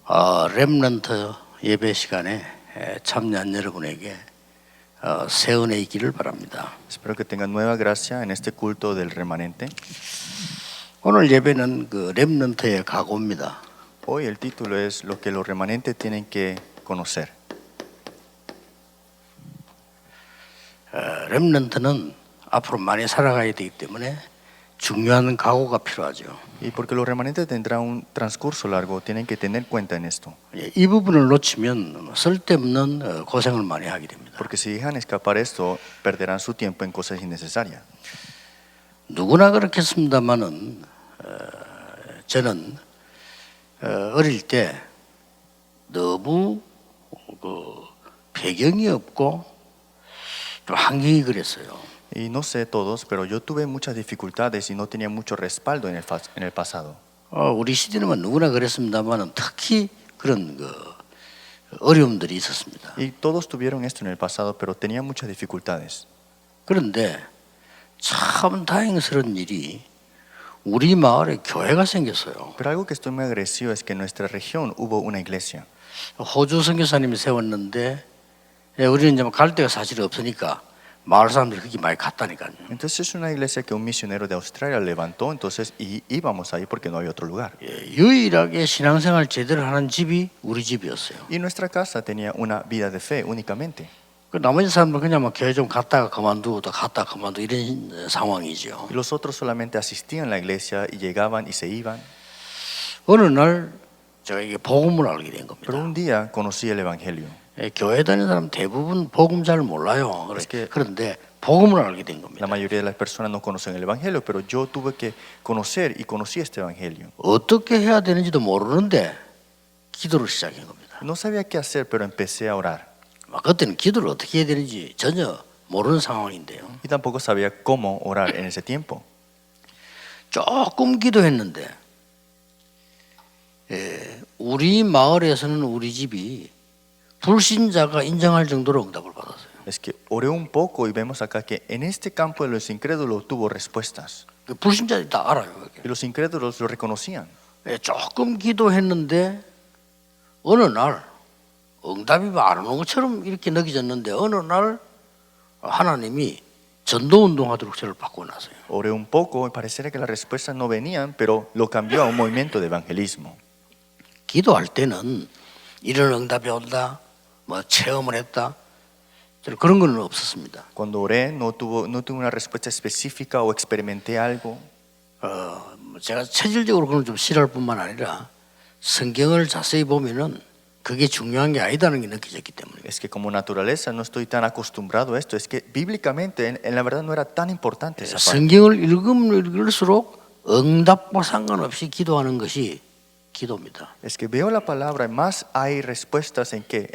렘넌트 예배 시간에 참여한 여러분에게 새 은혜 있기를 바랍니다. Espero que tengan nueva gracia en este culto del remanente. 오늘 예배는 그 렘넌트의 각오입니다. Hoy el título es lo que los remanentes tienen que conocer. 렘넌트는 앞으로 많이 살아가야 되기 때문에 중요한 각오가 필요하죠. Y porque los remanentes tendrán un transcurso largo, tienen que tener cuenta en esto. 이 부분을 놓치면 쓸데없는 고생을 많이 하게 됩니다. Porque si dejan escapar esto, perderán su tiempo en cosas innecesarias. 누구나 그렇겠습니다만은 저는 어릴 때 너무 그 배경이 없고 좀 환경이 그랬어요. Y no sé todos, pero yo tuve muchas dificultades y no tenía mucho respaldo en el pasado. 우리 시대는 누구나 그랬습니다만은 특히 그런 그 어려움들이 있었습니다. Y todos tuvieron esto en el pasado, pero tenían muchas dificultades. 그런데 참 다행스러운 일이 우리 마을에 교회가 생겼어요. Pero algo que estoy muy agradecido es que en nuestra región hubo una iglesia. 호주 선교사님이 세웠는데 우리는 이제 갈 데가 사실 없으니까 마을 사람들이 거기 많이 갔다니까요. Entonces es una iglesia que un misionero de Australia levantó, entonces y íbamos ahí porque no había otro lugar. 유일하게 신앙생활 제대로 하는 집이 우리 집이었어요. Y nuestra casa tenía una vida de fe únicamente. 그 나머지 사람들 그냥 막 교회 좀 갔다가 그만두고 또 갔다가 그만두고 이런 상황이죠. Y los otros solamente asistían a la iglesia y llegaban y se iban. 어느 날 제가 이게 복음을 알게 된 겁니다. Pero un día conocí el evangelio. 교회 다니는 사람 대부분 복음 잘 몰라요. 그런데 복음을 알게 된 겁니다. La mayoría de las personas no conocen el evangelio, pero yo tuve que conocer y conocí este evangelio. 어떻게 해야 되는지도 모르는데 기도를 시작한 겁니다. No sabía qué hacer, pero empecé a orar. 그때는 기도를 어떻게 해야 되는지 전혀 모르는 상황인데요. Y tampoco sabía cómo orar en ese tiempo. 조금 기도했는데 우리 마을에서는 우리 집이 불신자가 인정할 정도로 응답을 받았어요. Es que oré un poco y vemos acá que en este campo de los incrédulos tuvo respuestas. 불신자들이 다 알아요. Y los incrédulos lo reconocían. 조금 기도했는데 어느 날 응답이 안 오는 것처럼 이렇게 느껴졌는데 어느 날 하나님이 전도운동하도록 저를 바꿔놨어요. Oré un poco y pareciera que las respuestas no venían, pero lo cambió a un movimiento de evangelismo. 기도할 때는 이런 응답이 온다, 뭐 체험을 했다, 그런 건 없었습니다. Cuando oré no tuve una respuesta específica o experimenté algo. 제가 체질적으로 그런 좀 싫어할 뿐만 아니라 성경을 자세히 보면은 그게 중요한 게 아니다는 게 느껴졌기 때문에. Es que como naturaleza no estoy tan acostumbrado a esto. Es que bíblicamente en la verdad no era tan importante esa parte. 성경을 읽으면 읽을수록 응답과 상관없이 기도하는 것이 기도입니다. Es que veo la palabra, más hay respuestas en que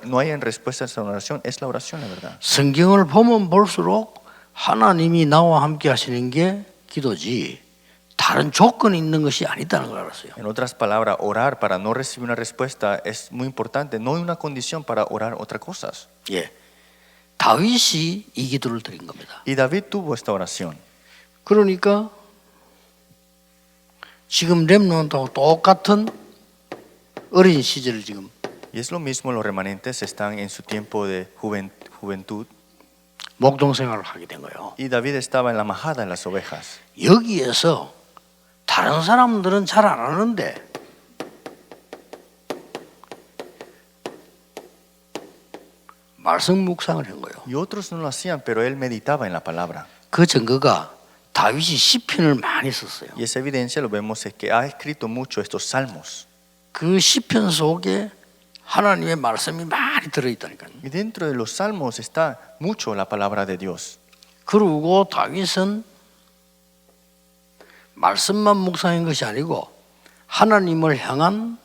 no hay respuestas en la oración, es la oración la verdad. 성경을 보면 볼수록 하나님이 나와 함께 하시는 게 기도지 다른 조건이 있는 것이 아니다는 걸 알았어요. En otras palabras, orar para no recibir una respuesta es muy importante. No hay una condición para orar otras cosas. 예, 다윗이 이 기도를 드린 겁니다. Y David tuvo esta oración. 그러니까 지금 렘넌트하고 똑같은 어린 시절을 지금. Y es lo mismo, los remanentes están en su tiempo de juventud. 목동 생활을 하게 된 거예요. Y David estaba en la majada de las ovejas. 여기에서 다른 사람들은 잘 안 하는데 말씀 묵상을 한 거예요. Y otros no lo hacían, pero él meditaba en la palabra. 그 증거가 다윗이 시편을 많이 썼어요. Y esa evidencia lo vemos es que ha escrito mucho estos salmos. 그 시편 속에 하나님의 말씀이 많이 들어있다니까요. Y dentro de los salmos está mucho la palabra de Dios. 그리고 다윗은 말씀만 묵상한 것이 아니고 하나님을 향한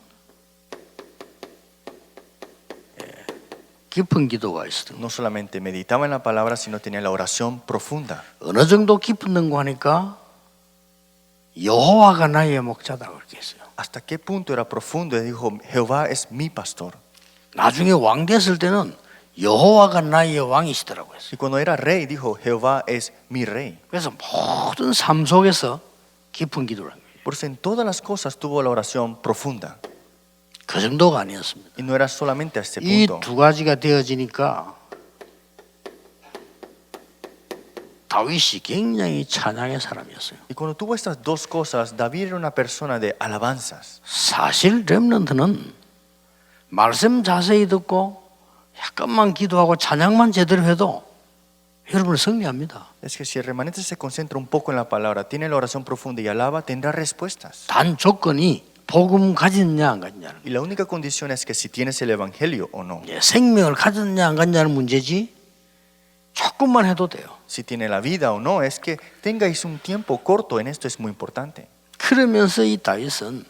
깊은 기도가 있었던 거예요. No solamente meditaba en la palabra, sino tenía la oración profunda. 어느 정도 깊었는가 하니까 여호와가 나의 목자다 그렇게 했어요. ¿Hasta qué punto era profundo? Y dijo, Jehová es mi pastor. 나중에 왕 됐을 때는 여호와가 나의 왕이시더라고요. Y cuando era rey, dijo, Jehová es mi rey. 그래서 모든 삶 속에서 깊은 기도를 한 거예요. Por eso en todas las cosas tuvo la oración profunda. 그 정도가 아니었습니다. Y no era solamente a este 이 punto. 두 가지가 되어지니까 다윗이 굉장히 찬양의 사람이었어요. Y cuando tuvo estas dos cosas, David era una persona de alabanzas. 사실 렘넌트는 말씀 자세히 듣고 약간만 기도하고 찬양만 제대로 해도 여러분을 승리합니다. Es que si el remanente se concentra un poco en la palabra, tiene la oración profunda y alaba, tendrá respuestas. 단 조건이 복음 가졌냐 안 가졌냐는 Y la única condición es que si tienes el evangelio o no. 거예요. 생명을 가졌냐 안 가졌냐는 문제지 조금만 해도 돼요. Si tiene la vida o no, es que tengáis un tiempo corto en esto, es muy importante. 그러면서 이 다윗은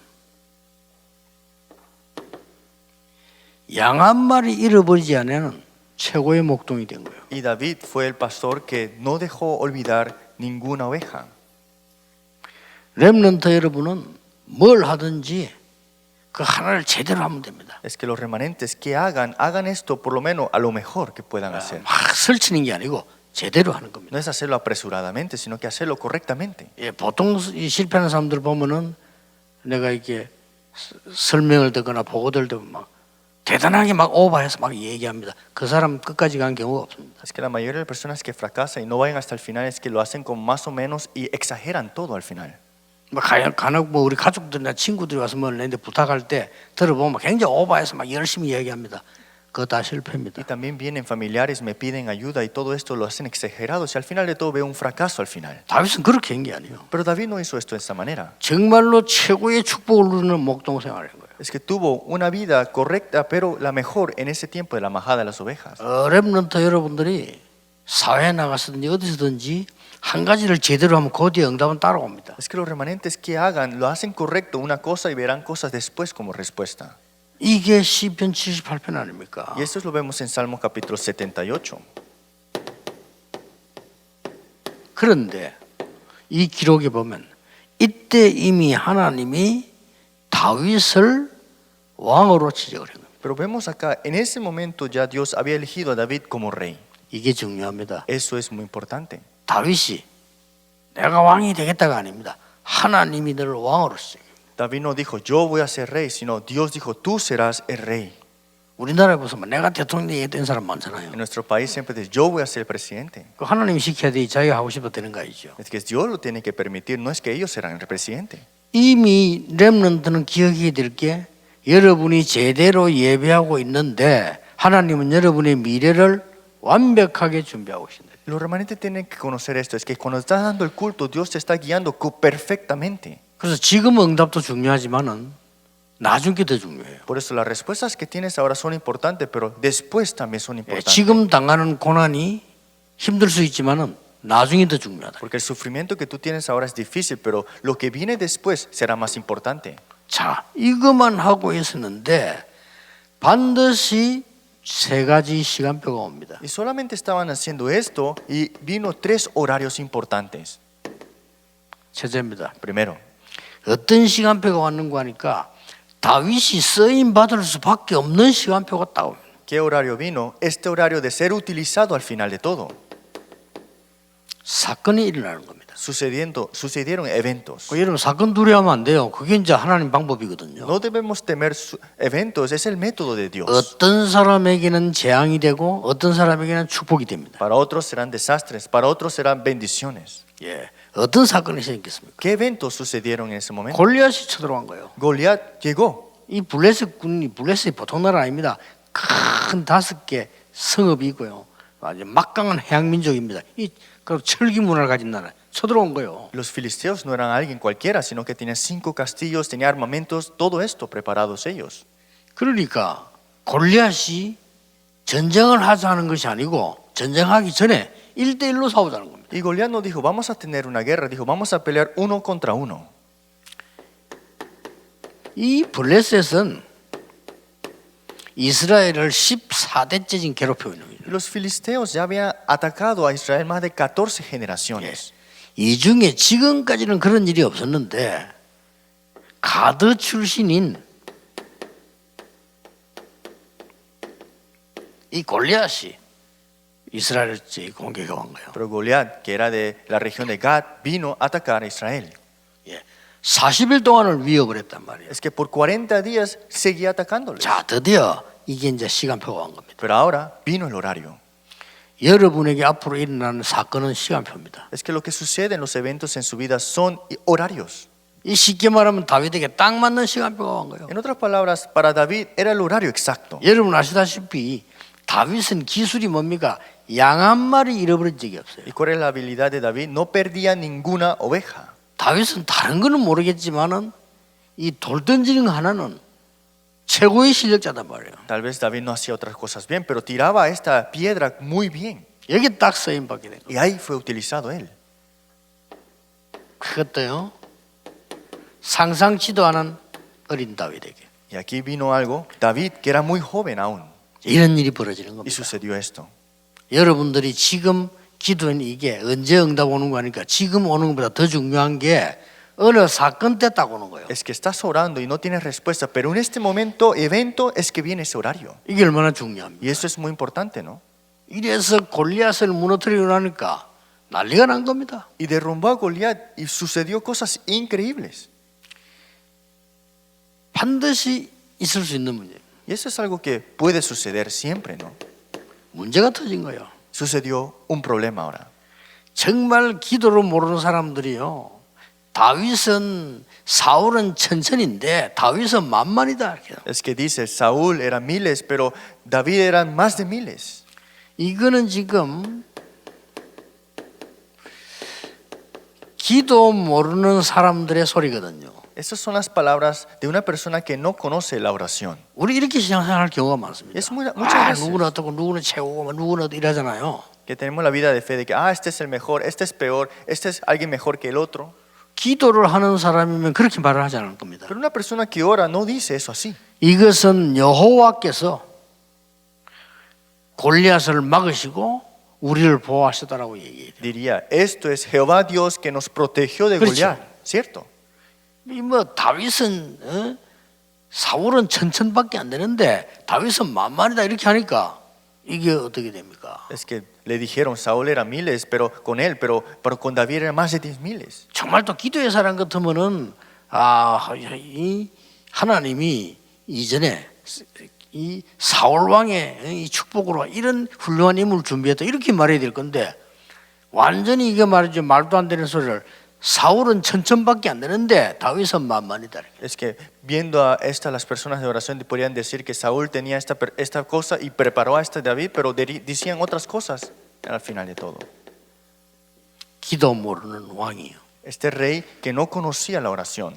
양 한 마리 잃어버리지 않는 최고의 목동이 된 거예요. Y David fue el pastor que no dejó olvidar ninguna oveja. 렘넌트 여러분은 뭘 하든지 그 하나를 제대로 하면 됩니다. Es que los remanentes que hagan esto por lo menos a lo mejor que puedan hacer. 막 설치는 게 아니고 제대로 하는 겁니다. No es hacerlo apresuradamente, sino que hacerlo correctamente. 예, 보통 이 실패하는 사람들 보면은 내가 이렇게 설명을 듣거나 보고들 듣면 막 대단하게 막 오버해서 막 얘기합니다. 그 사람 끝까지 간 경우가 없습니다. Es que la mayoría de las personas que fracasan y no vayan hasta el final es que lo hacen con más o menos y exageran todo al final. 막 간혹 뭐 우리 가족들이나 친구들이 와서 뭘 내는데 부탁할 때 들어보면 굉장히 오버해서 막 열심히 얘기합니다. 그거 다 실패입니다. Y también vienen familiares, me piden ayuda y todo esto lo hacen exagerados y al final de todo veo un fracaso al final. 다윗은 그렇게 한 게 아니에요. Pero David no hizo esto de esta manera. 정말로 최고의 축복을 누리는 목동 생활을 한 거예요. Es que tuvo una vida correcta, pero la mejor en ese tiempo de la majada de las ovejas. 렘넌트 여러분들이 사회에 나가서든지 어디서든지 한 가지를 제대로 하면 그 뒤에 응답은 따라옵니다. Es que los remanentes que hagan, lo hacen correcto una cosa y verán cosas después como respuesta. 이게 시편 78편 아닙니까? Y esto lo vemos en Salmo capítulo 78. 그런데 이 기록에 보면 이때 이미 하나님이 다윗을 왕으로 지적을 한 겁니다. Pero vemos acá, en ese momento ya Dios había elegido a David como rey. 이게 중요합니다. Eso es muy importante. 다윗이 내가 왕이 되겠다가 아닙니다. 하나님이 너를 왕으로 쓰요. David no dijo, yo voy a ser rey, sino Dios dijo, tú serás el rey. 우리나라에 보면 내가 대통령이 된 사람 많잖아요. En nuestro país siempre dice, yo voy a ser el presidente. 그 하나님이 시켜야 돼. 자기가 하고 싶어 되는 거 아니죠. Es que Dios lo tiene que permitir, no es que ellos serán el presidente. 이미 렘넌트는 기억해야 될 게 여러분이 제대로 예배하고 있는데 하나님은 여러분의 미래를 완벽하게 준비하고 계신다. Los remanentes tienen que conocer esto, es que cuando estás dando el culto, Dios te está guiando perfectamente. 그래서 지금 응답도 중요하지만은 나중 게 더 중요해요. Por eso las respuestas que tienes ahora son importantes, pero después también son importantes. 지금 당하는 고난이 힘들 수 있지만은 나중이 더 중요하다. Porque el sufrimiento que tú tienes ahora es difícil, pero lo que viene después será más importante. 자, 이것만 하고 있었는데 반드시 세 가지 시간표가 옵니다. Y solamente estaban haciendo esto y vino 3 horarios importantes. 첫째입니다. Primero, 어떤 시간표가 왔는가 하니까 다윗이 쓰임 받을 수밖에 없는 시간표가 딱 옵니다. ¿qué horario vino? Este horario de ser utilizado al final de todo. 사건이 일어나는 겁니다. Sucedieron eventos. 여러분 사건 두려워하면 안 돼요. 그게 이제 하나님 방법이거든요. No debemos temer eventos, es el método de Dios. 어떤 사람에게는 재앙이 되고 어떤 사람에게는 축복이 됩니다. Para otros serán desastres, para otros serán bendiciones. 예, 어떤 사건이 생겼습니까? ¿Qué eventos sucedieron en ese momento? 골리앗이 쳐들어간 거예요. Goliat llegó. 이 블레셋이 보통 나라 아닙니다. 큰 5개 성읍이 있고요. 아주 막강한 해양 민족입니다. 그 철기 문화를 가진 나라 쳐들어온 거예요. Los filisteos no eran alguien cualquiera, sino que tenían 5 castillos, tenían armamentos, todo esto preparados ellos. 그러니까 골리앗이 전쟁을 하자는 것이 아니고 전쟁하기 전에 1대1로 싸우자는 겁니다. Y Goliat no dijo, vamos a tener una guerra, dijo, vamos a pelear 1 contra 1. 이 블레셋은 이스라엘을 14대째 지금 괴롭히고 있는 거예요. Los filisteos ya habían atacado a Israel más de 14 generaciones. 이 중에 지금까지는 그런 일이 없었는데 가드 출신인 이 골리앗이 이스라엘을 공격해 온 거예요. Pero Goliat, que era de la región de Gad, vino a atacar a Israel. 예, 40일 동안을 위협을 했단 말이에요. Es que por 40 días seguía atacándoles. 자, 드디어 이게 이제 시간표가 온 겁니다. Pero ahora vino el horario. 여러분에게 앞으로 일어나는 사건은 시간표입니다. Es que lo que sucede en los eventos en su vida son horarios. 이 쉽게 말하면 다윗에게 딱 맞는 시간표가 온 거예요. En otras palabras, para David era el horario exacto. 여러분 아시다시피 다윗은 기술이 뭡니까? 양 한 마리 잃어버린 적이 없어요. ¿Y cuál es la habilidad de David? No perdía ninguna oveja. 다윗은 다른 거는 모르겠지만은 이 돌 던지는 거 하나는 최고의 실력자단 말이에요. Tal vez David no hacía otras cosas bien, pero tiraba esta piedra muy bien. 여기 딱 쓰임 받게 된 거예요. Y ahí fue utilizado él. 그것도요. 상상치도 않은 어린 다윗에게 Y aquí vino algo, David, que era muy joven aún, 이런 일이 벌어지는 y 겁니다. sucedió esto. 여러분들이 지금 기도는 이게 언제 응답 오는 거니까 지금 오는 것보다 더 중요한 게 어느 사건 때 딱 오는 거예요. Es que estás orando y no tienes respuesta, pero en este momento, evento, es que viene ese horario. 이게 얼마나 중요합니까? Y eso es muy importante, ¿no? 이래서 골리앗을 무너뜨리고 나니까 난리가 난 겁니다. Y derrumbó a Goliat y sucedió cosas increíbles. 반드시 있을 수 있는 문제예요. Y eso es algo que puede suceder siempre, ¿no? 문제가 터진 거예요. Sucedió un problema ahora. 정말 기도를 모르는 사람들이요. 다윗은 사울은 천천인데 다윗은 만만이다. 이렇게. Es que dice, Saúl era miles, pero David eran más de miles. 이거는 지금 기도 모르는 사람들의 소리거든요. Esas son las palabras de una persona que no conoce la oración. 우리 이렇게 생각할 경우가 많습니다. Es muchas veces 누구는 어떻고 누구는 최고고 누구는 어떻고 이러잖아요. que tenemos la vida de fe de que este es el mejor, este es peor, este es alguien mejor que el otro. 기도를 하는 사람이면 그렇게 말을 하지 않을 겁니다. Pero una persona que ora no dice eso así. 이것은 여호와께서 골리앗을 막으시고 우리를 보호하시더라고 얘기해요. Diría, esto es Jehová Dios que nos protegió de 그렇죠. Goliat, ¿cierto? 이 뭐 다윗은 사울은 천천밖에 안 되는데 다윗은 만만이다 이렇게 하니까 이게 어떻게 됩니까? Es que le dijeron, Saúl era miles, pero con él, pero con David era más de 10 miles. 정말 또 기도의 사람 같으면은 이 하나님이 이전에 이 사울 왕의 이 축복으로 이런 훌륭한 인물을 준비했다 이렇게 말해야 될 건데 완전히 이게 말이죠 말도 안 되는 소리를 사울은 천천밖에 안 되는데 다윗은 만만이다. Es que viendo a estas las personas de oración podrían decir que Saúl tenía esta cosa y preparó a este David, pero decían otras cosas al final de todo. 기도 모르는 왕이요. Este rey que no conocía la oración.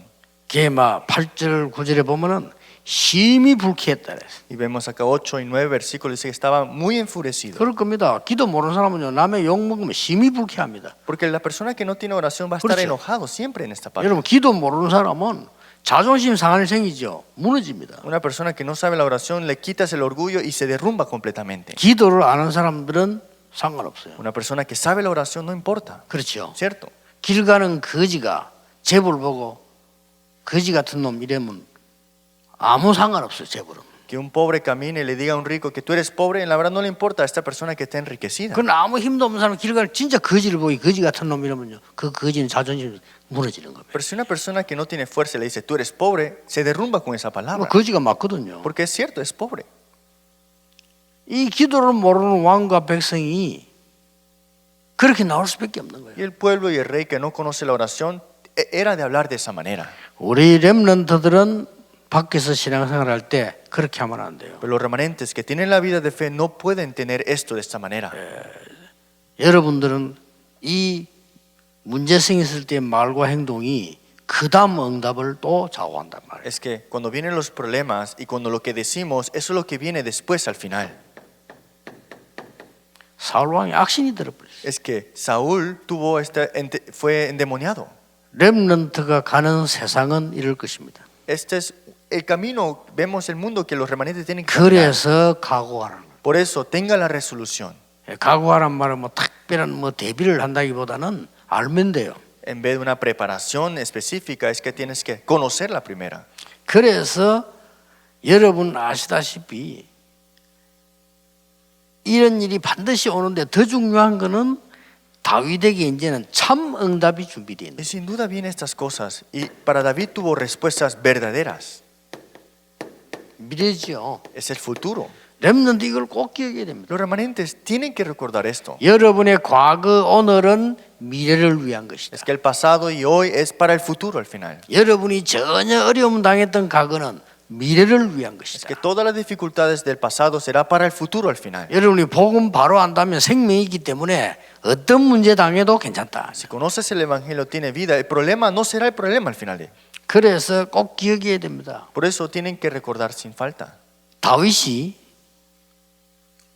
게마 8절 9절에 보면은 심히 불쾌했다. Y vemos acá 8 y 9 versículos, dice que estaba muy enfurecido. 그럴 겁니다. 기도 모르는 사람은요 남의 욕 먹으면 심히 불쾌합니다. Porque la persona que no tiene oración va a estar enojado siempre en esta parte. 여러분 기도 모르는 사람은 자존심 상할 생기죠. 무너집니다. Una persona que no sabe la oración le quitas el orgullo y se derrumba completamente. 기도를 아는 사람들은 상관없어요. Una persona que sabe la oración no importa, 그렇죠. ¿cierto? 길 가는 거지가 제불 보고 거지 같은 놈 이러면 아무 상관없어요. 제불은. Que un pobre camine y le diga a un rico que tú eres pobre, en la verdad no le importa a esta persona que está enriquecida. 그건 아무 힘도 없는 사람 길 가는 진짜 거지를 보고 거지 같은 놈 이러면요. 그 거지는 자존심이 무너지는 겁니다. Pero si una persona que no tiene fuerza le dice tú eres pobre, se derrumba con esa palabra. 거지가 맞거든요. Porque es cierto, es pobre. 이 기도를 모르는 왕과 백성이 그렇게 나올 수밖에 없는 거예요. Y el pueblo y el rey que no conoce la oración era de hablar de esa manera. 우리 렘넌트들은 밖에서 신앙생활할 때 그렇게 하면 안 돼요. Pero los remanentes que tienen la vida de fe no pueden tener esto de esta manera. 여러분들은 이 문제 생겼을 때 말과 행동이 그 다음 응답을 또 좌우한단 말이에요. Es que cuando vienen los problemas y cuando lo que decimos, eso es lo que viene después al final. 사울 왕이 악신이 들어버렸어요. Es que Saúl fue endemoniado. 렘넌트가 가는 세상은 이럴 것입니다. Este es el camino, vemos el mundo que los remanentes tienen que caminar. 그래서 각오하라는 거예요. Por eso, tenga la resolución. 각오하란 말은 뭐 특별한 뭐 대비를 한다기보다는 알면 돼요. En vez de una preparación específica, es que tienes que conocer la primera. 그래서 여러분 아시다시피 이런 일이 반드시 오는데 더 중요한 거는 다윗에게 이제는 참 응답이 준비되어 있는 Y sin duda vienen estas cosas. Y para David tuvo respuestas verdaderas. 미래지요. Es el futuro. 렘넌트 이걸 꼭 기억해야 됩니다. Los remanentes tienen que recordar esto. 여러분의 과거, 오늘은 미래를 위한 것이다. Es que el pasado y hoy es para el futuro al final. 여러분이 전혀 어려움 당했던 과거는 미래를 위한 Es que 것이다. todas las dificultades del pasado será para el futuro al final. 여러분이 복음 바로 안다면 생명이 있기 때문에 어떤 문제 당해도 괜찮다. Si conoces el evangelio, tiene vida. El problema no será el problema al final. 그래서 꼭 기억해야 됩니다. Por eso tienen que recordar sin falta. 다윗이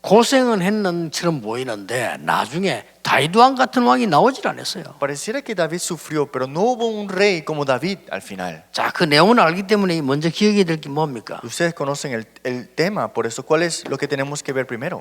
고생은 했는처럼 보이는데 나중에 다윗 왕 같은 왕이 나오질 않았어요. Pareciera que David sufrió, pero no hubo un rey como David al final. 자, 그 내용을 알기 때문에 먼저 기억해야 될 게 뭡니까? Ustedes conocen el tema, por eso, ¿cuál es lo que tenemos que ver primero?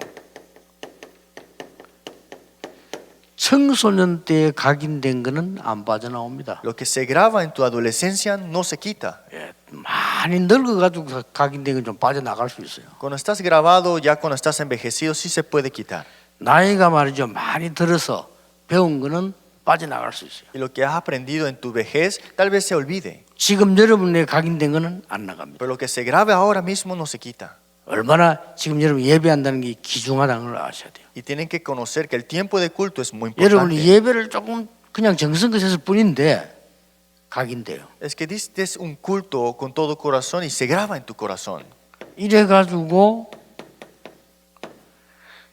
청소년 때 각인된 거는 안 빠져나옵니다. Lo que se graba en tu adolescencia no se quita. 예, 많이 늙어가지고 각인된 건 좀 빠져나갈 수 있어요. Cuando estás grabado, ya cuando estás envejecido, sí se puede quitar. 나이가 말이죠, 많이 들어서 배운 거는 빠져나갈 수 있어요. Y lo que has aprendido en tu vejez, tal vez se olvide. 지금 여러분의 각인된 거는 안 나갑니다. Pero lo que se grabe ahora mismo no se quita. 얼마나 지금 여러분 예배한다는 게 귀중하다는 걸 아셔야 돼요. Y tienen que conocer que el tiempo de culto es muy 여러분이 importante. 예배를 조금 그냥 정성껏 했을 뿐인데 각인돼요. Es que diste un culto con todo corazón y se graba en tu corazón. 이래가지고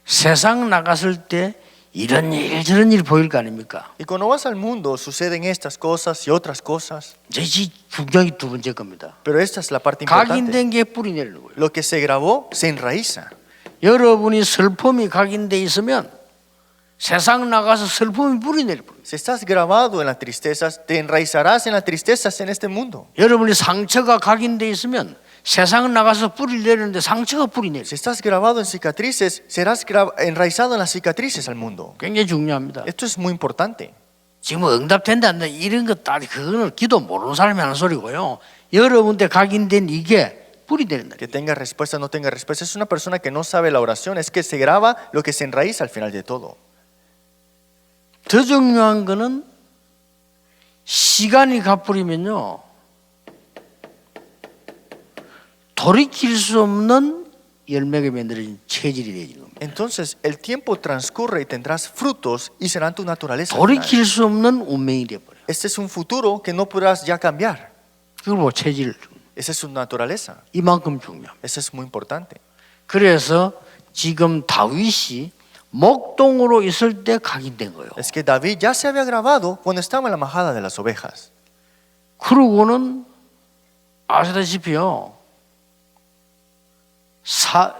세상 나갔을 때 이런 일 저런 일 보일 거 아닙니까? Y cuando vas al mundo suceden estas cosas y otras cosas. 이것이 중요한 두 번째 겁니다. Pero esta es la parte importante. 각인된 게 뿌리 내리는 거예요. Lo que se grabó se enraiza. 여러분이 슬픔이 각인돼 있으면 세상 나가서 슬픔이 뿌리 내릴 뿐. Si estás grabado en las tristezas, te enraizarás en las tristezas en este mundo. 여러분이 상처가 각인돼 있으면 세상 나가서 뿌리 내리는데 상처가 뿌리 내려. Si estás grabado en cicatrices, serás enraizado en las cicatrices al mundo. 굉장히 중요합니다. Esto es muy importante. 지금 응답된다 안 돼. 이런 것 따지 그거는 기도 모르는 사람이 하는 소리고요. 여러분한테 각인된 이게 뿌리 내린다. Que tenga respuesta o no tenga respuesta. Es una persona que no sabe la oración. Es que se graba lo que se enraiza al final de todo. 더 중요한 거는 시간이 가버리면요 돌이킬 수 없는 열매가 만들어진 체질이 되는 겁니다. Entonces el tiempo transcurre y tendrás frutos y serán tu naturaleza. al final. 돌이킬 수 없는 운명이 되어버려. Este es un futuro que no podrás ya cambiar. 그걸 뭐 체질 Esa es su naturaleza. 이만큼 중요합니다. Eso es muy importante. 그래서 지금 다윗이 목동으로 있을 때 각인된 거예요. Es que David ya se había grabado cuando estaba en la majada de las ovejas. 그러고는 아시다시피요.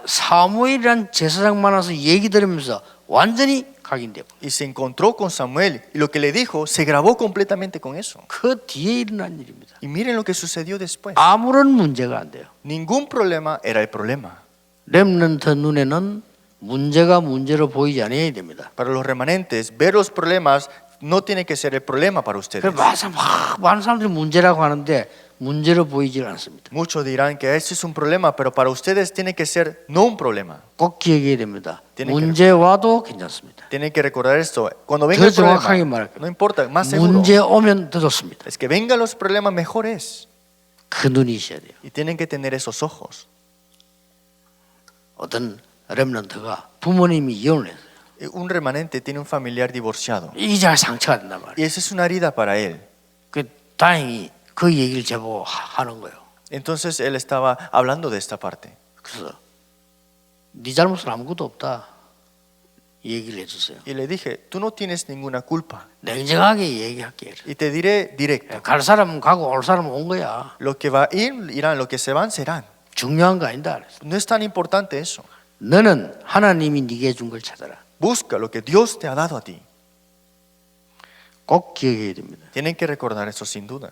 사무엘이란 제사장 만나서 얘기 들으면서 완전히 각인되고 Y se encontró con Samuel y lo que le dijo se grabó completamente con eso. 그 뒤에 일어난 일입니다. Y miren lo que sucedió después. 아무런 문제가 안 돼요. Ningún problema era el problema. 렘넌트 눈에는 문제가 문제로 보이지 않아야 됩니다. Para los remanentes, ver los problemas no tiene que ser el problema para ustedes. 많은 사람들이 문제라고 하는데 문제로 보이질 않습니다. Muchos dirán que ese es un problema, pero para ustedes tiene que ser no un problema. 꼭 기억해야 됩니다. Tiene que- 문제 와도 괜찮습니다. Tienen que recordar esto. Cuando venga 더 el 정확하게 problema, 말할게요. no importa, más seguro. 문제 오면 더 좋습니다. Es que vengan los problemas, mejor es. 그 눈이 있어야 돼요. Y tienen que tener esos ojos. 어떤 렘넌트가 부모님이 이혼을 했어요. Un remanente tiene un familiar divorciado. 이게 잘 상처가 된단 말이에요. Y esa es una herida para él. 그 다행히 그 얘기를 제보고 하는 거예요. Entonces él estaba hablando de esta parte. 그래서 네 잘못은 아무것도 없다 얘기를 해주세요. Y le dije, tú no tienes ninguna culpa. 냉정하게 얘기할게. Y te diré directo. 갈 사람은 가고 올 사람은 온 거야. Lo que va a ir, irán. Lo que se van, serán. 중요한 거 아니다. 그랬어. No es tan importante eso. 너는 하나님이 네게 준 걸 찾아라. Busca lo que Dios te ha dado a ti. 꼭 기억해야 됩니다. Tienen que recordar eso sin duda.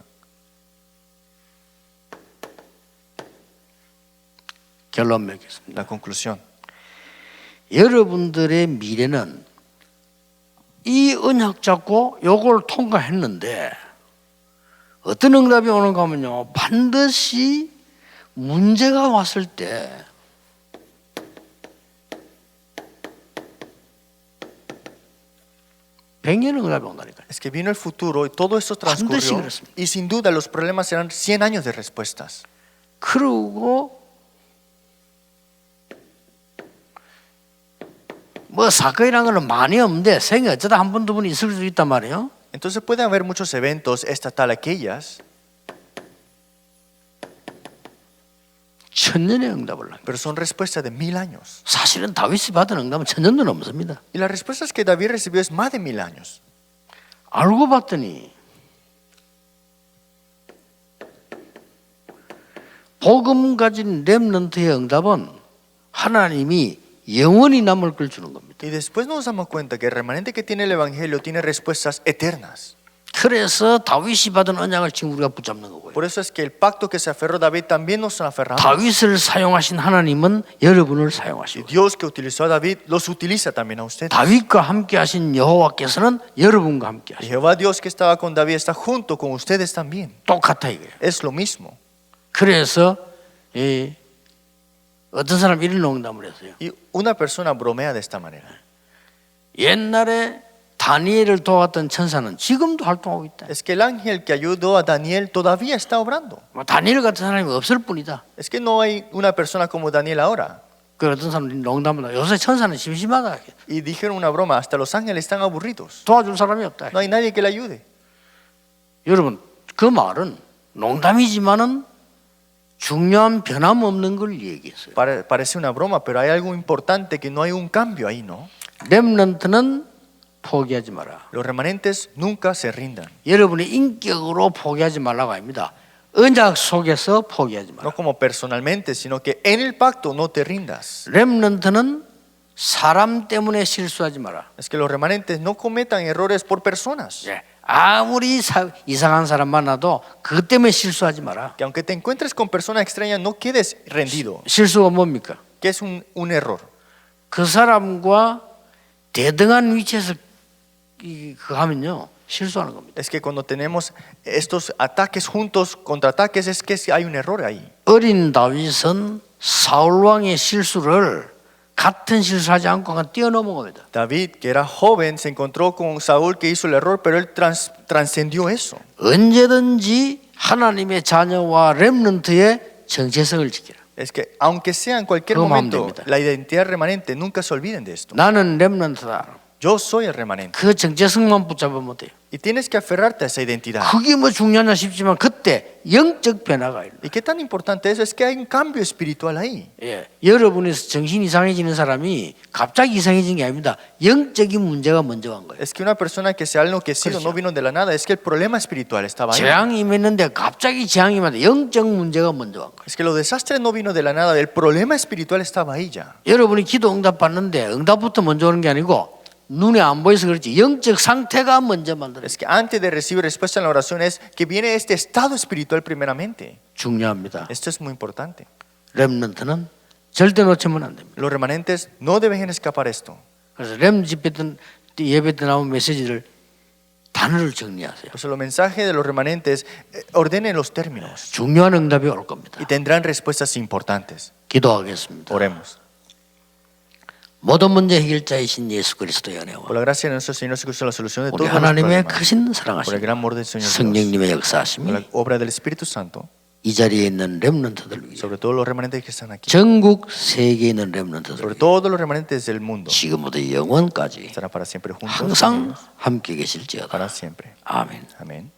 결론 맺겠습니다. La conclusión. 여러분들의 미래는 이 언약 잡고 요걸 통과했는데 어떤 응답이 오는가 하면요. 반드시 문제가 왔을 때 100년 응답이 온다니까요. Es que vino el futuro y todo esto 반드시 transcurrió. 그렇습니다. Y sin duda los problemas serán 100 años de respuestas. 그러고 뭐 사건이라는 거는 많이 없는데 생에 어쩌다 한 번 두 번 있을 수 있단 말이에요. Entonces puede haber muchos eventos, esta tal aquellas, 천년의 응답을 납니다. pero son respuestas de 1000 años. 사실은 다윗이 받은 응답은 천년도 넘습니다. Y las respuestas que David recibió es más de 1000 años. 알고 봤더니 복음 가진 렘넌트의 응답은 하나님이 영원히 남을 걸 주는 겁니다. Y después nos damos cuenta que el remanente que tiene el Evangelio tiene respuestas eternas. 그래서 다윗이 받은 언약을 지금 우리가 붙잡는 거고요. Por eso es que el pacto que se aferró David también nos aferramos. 다윗을 사용하신 하나님은 여러분을 Y 사용하시고 Dios que utilizó a David los utiliza también a ustedes. 다윗과 함께 하신 여호와께서는 여러분과 함께 Y 하시고 Jehová Dios que estaba con David está junto con ustedes también. 똑같아 이거예요. Es lo mismo. 그래서 어떤 사람이 이런 농담을 했어요. Y una persona bromea de esta manera. 옛날에 다니엘을 도왔던 천사는 지금도 활동하고 있다. Es que el ángel que ayudó a Daniel todavía está obrando. 뭐 다니엘 같은 사람이 없을 뿐이다. Es que no hay una persona como Daniel ahora. 그 어떤 사람들이 농담을 하다. 요새 천사는 심심하다. Y dijeron una broma, hasta los ángeles están aburridos. 도와줄 사람이 없다. No hay nadie que le ayude. 여러분 그 말은 농담이지만은 중요한 변함없는 걸 얘기했어요. Parece una broma, pero hay algo importante que no hay un cambio ahí, ¿no? 렘넌트는 포기하지 마라. Los remanentes nunca se rindan. 여러분의 인격으로 포기하지 말라고 합니다. 언약 속에서 포기하지 마라. No como personalmente, sino que en el pacto no te rindas. 렘넌트는 사람 때문에 실수하지 마라. Es que los remanentes no cometan errores por personas. 예. 아무리 이상한 사람 만나도 그것 때문에 실수하지 마라. Que aunque te encuentres con personas extrañas, no quedes rendido. 실수가 뭡니까? ¿Qué es un error? 그 사람과 대등한 위치에서 그 하면요 실수하는 겁니다. Es que cuando tenemos estos ataques juntos, contraataques, es que hay un error ahí. 어린 다윗은 사울 왕의 실수를 같은 실수하지 않고 그냥 뛰어넘은 겁니다. David, que era joven, se encontró con Saúl que hizo el error, pero él trascendió eso. 언제든지 하나님의 자녀와 렘넌트의 정체성을 지키라. Es que aunque sea en cualquier 그거 momento, 마음 됩니다. la identidad remanente, nunca se olviden de esto. 나는 렘넌트다. Yo soy el remanente. 그 정체성만 붙잡으면 돼요. Y tienes que aferrarte a esa identidad. 그게 뭐 중요하냐 싶지만 그때 영적 변화가 있는. ¿Y qué tan importante es? Es que hay un cambio espiritual ahí. 예, 여러분이 정신 이상해지는 사람이 갑자기 이상해진 게 아닙니다. 영적인 문제가 먼저 간 거예요. Es que una persona que se ha enloquecido no vino de la nada, es que el problema espiritual estaba ahí. 재앙이 임했는데 갑자기 재앙이 임했는데 영적 문제가 먼저 간 거예요. Es que los desastres no vino de la nada, el problema espiritual estaba ahí ya. 여러분이 기도 응답 받는데 응답부터 먼저 오는 게 아니고 눈에 안 보여서 그렇지 영적 상태가 먼저 만들어요. Es que antes de recibir respuesta en la oración es que viene este estado espiritual primeramente. 중요합니다. Esto es muy importante. 렘넌트는 절대 놓치면 안 됩니다. Los remanentes no deben escapar esto. 그래서 렘 집회 때 예배 때 나온 메시지를 단어를 정리하세요. Pues los mensajes de los remanentes ordenen los términos 중요한 응답이 올 겁니다. y tendrán respuestas importantes. 기도하겠습니다. Oremos. 모든 문제 해결자이신 예수 그리스도의 은혜와 Por la gracia de nuestro Señor Jesucristo, la solución de 우리 todos los 하나님의 problemas. 크신 Por el 사랑하심 gran amor del Señor Dios. 성령님의 Por 역사하심이 la obra del Espíritu Santo. 이 자리에 있는 렘넌트들 위해 Sobre todos los remanentes que están aquí. 전국 세계에 있는 렘넌트들 Sobre 위해 todos los remanentes del mundo. 지금부터 영원까지 Estará para siempre juntos. 항상 함께 계실지어다. Para siempre. 아멘. Amén.